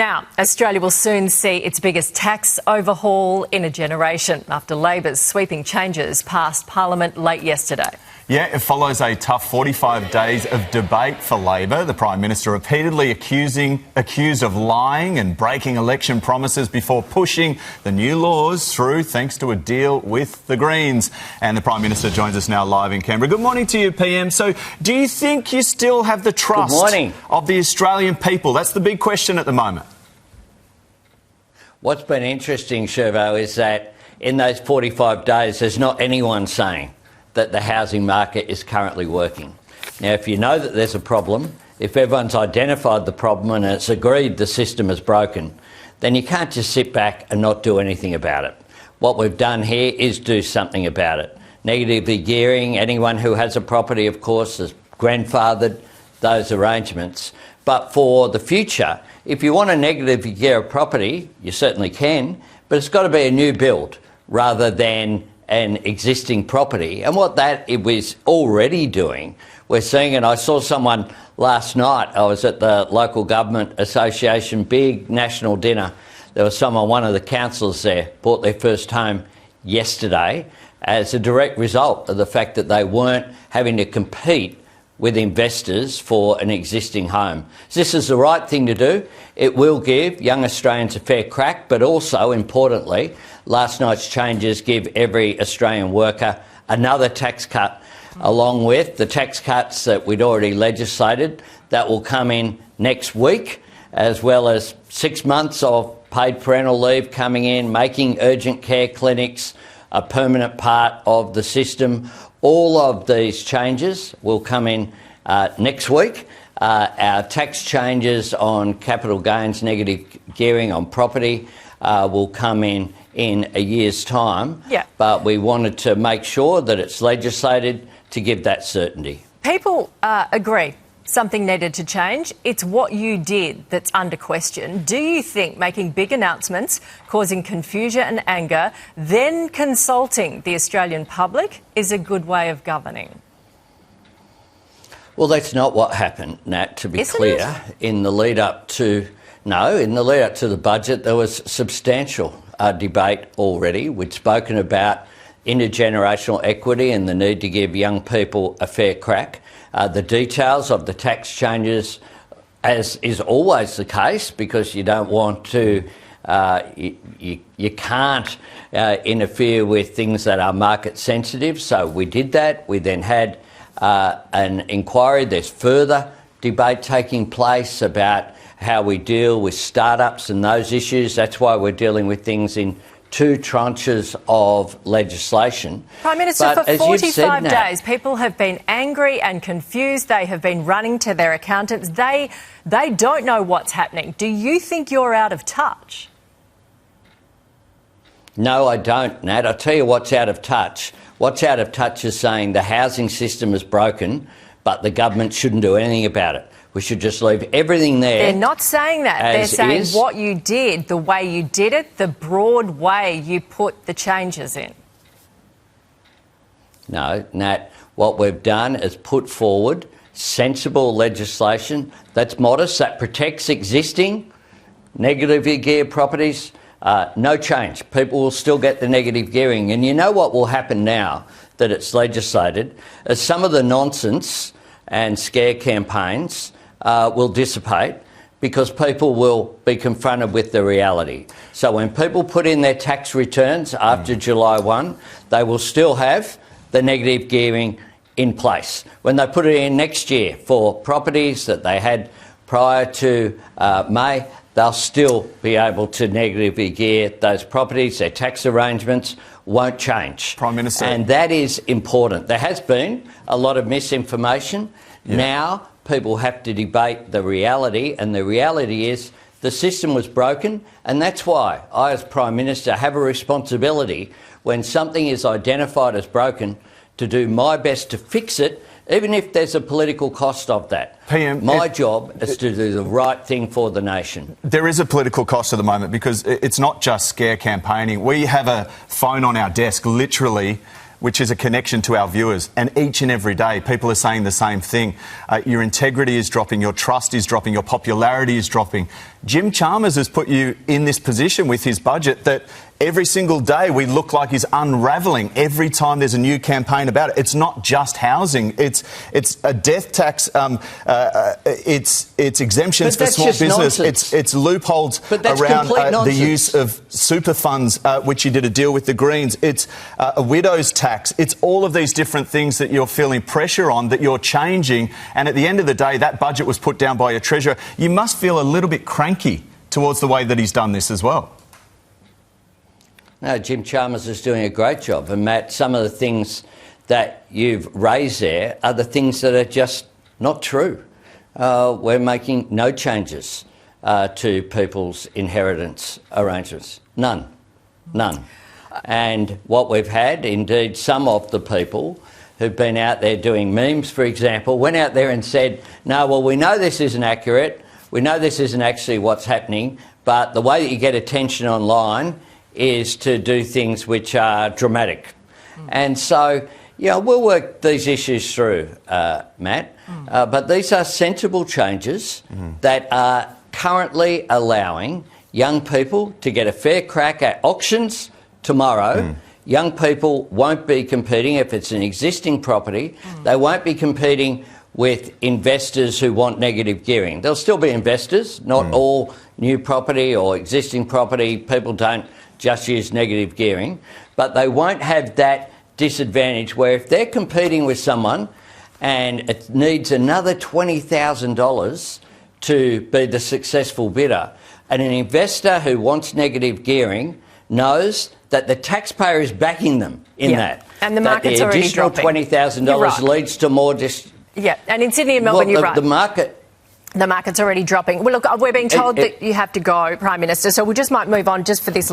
Now, Australia will soon see its biggest tax overhaul in a generation after Labor's sweeping changes passed Parliament late yesterday. Yeah, it follows a tough 45 days of debate for Labor. The Prime Minister repeatedly accused of lying and breaking election promises before pushing the new laws through thanks to a deal with the Greens. And the Prime Minister joins us now live in Canberra. Good morning to you, PM. So do you think you still have the trust of the Australian people? That's the big question at the moment. What's been interesting, Shervo, is that in those 45 days there's not anyone saying that the housing market is currently working. Now, if you know that there's a problem, if everyone's identified the problem and it's agreed the system is broken, then you can't just sit back and not do anything about it. What we've done here is do something about it. Negatively gearing, anyone who has a property, of course, has grandfathered those arrangements. But for the future, if you want to negatively gear a property, you certainly can, but it's got to be a new build rather than an existing property. And what that it was already doing, we're seeing, and I saw someone last night, I was at the Local Government Association big national dinner. There was someone, one of the councillors there, bought their first home yesterday as a direct result of the fact that they weren't having to compete with investors for an existing home. So this is the right thing to do. It will give young Australians a fair crack, but also, importantly, last night's changes give every Australian worker another tax cut, along with the tax cuts that we'd already legislated that will come in next week, as well as 6 months of paid parental leave coming in, making urgent care clinics a permanent part of the system. All of these changes will come in next week. Our tax changes on capital gains, negative gearing on property will come in a year's time. Yeah. But we wanted to make sure that it's legislated to give that certainty. People agree something needed to change. It's what you did that's under question. Do you think making big announcements, causing confusion and anger, then consulting the Australian public is a good way of governing? Well, that's not what happened, Nat, to be clear. In the lead up to the budget, there was substantial debate already. We'd spoken about intergenerational equity and the need to give young people a fair crack. The details of the tax changes, as is always the case, because you don't want to, you can't interfere with things that are market sensitive. So we did that. We then had an inquiry. There's further debate taking place about how we deal with startups and those issues. That's why we're dealing with things in 2 tranches of legislation. Prime Minister, for 45 days, people have been angry and confused. They have been running to their accountants. They don't know what's happening. Do you think you're out of touch? No, I don't, Nat. I'll tell you what's out of touch. What's out of touch is saying the housing system is broken, but the government shouldn't do anything about it. We should just leave everything there. They're not saying that. They're saying what you did, the way you did it, the broad way you put the changes in. No, Nat, what we've done is put forward sensible legislation that's modest, that protects existing negatively geared properties. No change. People will still get the negative gearing. And you know what will happen now that it's legislated is some of the nonsense and scare campaigns will dissipate because people will be confronted with the reality. So when people put in their tax returns after July 1, they will still have the negative gearing in place. When they put it in next year for properties that they had prior to May, they'll still be able to negatively gear those properties. Their tax arrangements won't change. Prime Minister. And that is important. There has been a lot of misinformation. Yeah. Now people have to debate the reality, and the reality is the system was broken, and that's why I, as Prime Minister, have a responsibility when something is identified as broken to do my best to fix it, even if there's a political cost of that. PM, my job is to do the right thing for the nation. There is a political cost at the moment because it's not just scare campaigning. We have a phone on our desk literally which is a connection to our viewers. And each and every day, people are saying the same thing. Your integrity is dropping, your trust is dropping, your popularity is dropping. Jim Chalmers has put you in this position with his budget that every single day we look like he's unravelling every time there's a new campaign about it. It's not just housing. It's a death tax. It's exemptions for small business. It's loopholes around the use of super funds, which you did a deal with the Greens. It's a widow's tax. It's all of these different things that you're feeling pressure on, that you're changing. And at the end of the day, that budget was put down by your Treasurer. You must feel a little bit cranky towards the way that he's done this as well. No, Jim Chalmers is doing a great job. And, Matt, some of the things that you've raised there are the things that are just not true. We're making no changes to people's inheritance arrangements. None. And what we've had, indeed, some of the people who've been out there doing memes, for example, went out there and said, no, well, we know this isn't accurate. We know this isn't actually what's happening. But the way that you get attention online is to do things which are dramatic. And so, we'll work these issues through, Matt. But these are sensible changes that are currently allowing young people to get a fair crack at auctions tomorrow. Young people won't be competing if it's an existing property. They won't be competing with investors who want negative gearing. There'll still be investors, not all new property or existing property. People don't just use negative gearing, but they won't have that disadvantage where if they're competing with someone and it needs another $20,000 to be the successful bidder, and an investor who wants negative gearing knows that the taxpayer is backing them in that. And the market's already dropping. The additional $20,000 leads to more... and in Sydney and Melbourne, you're right. The market's already dropping. Well, look, we're being told that you have to go, Prime Minister, so we just might move on just for this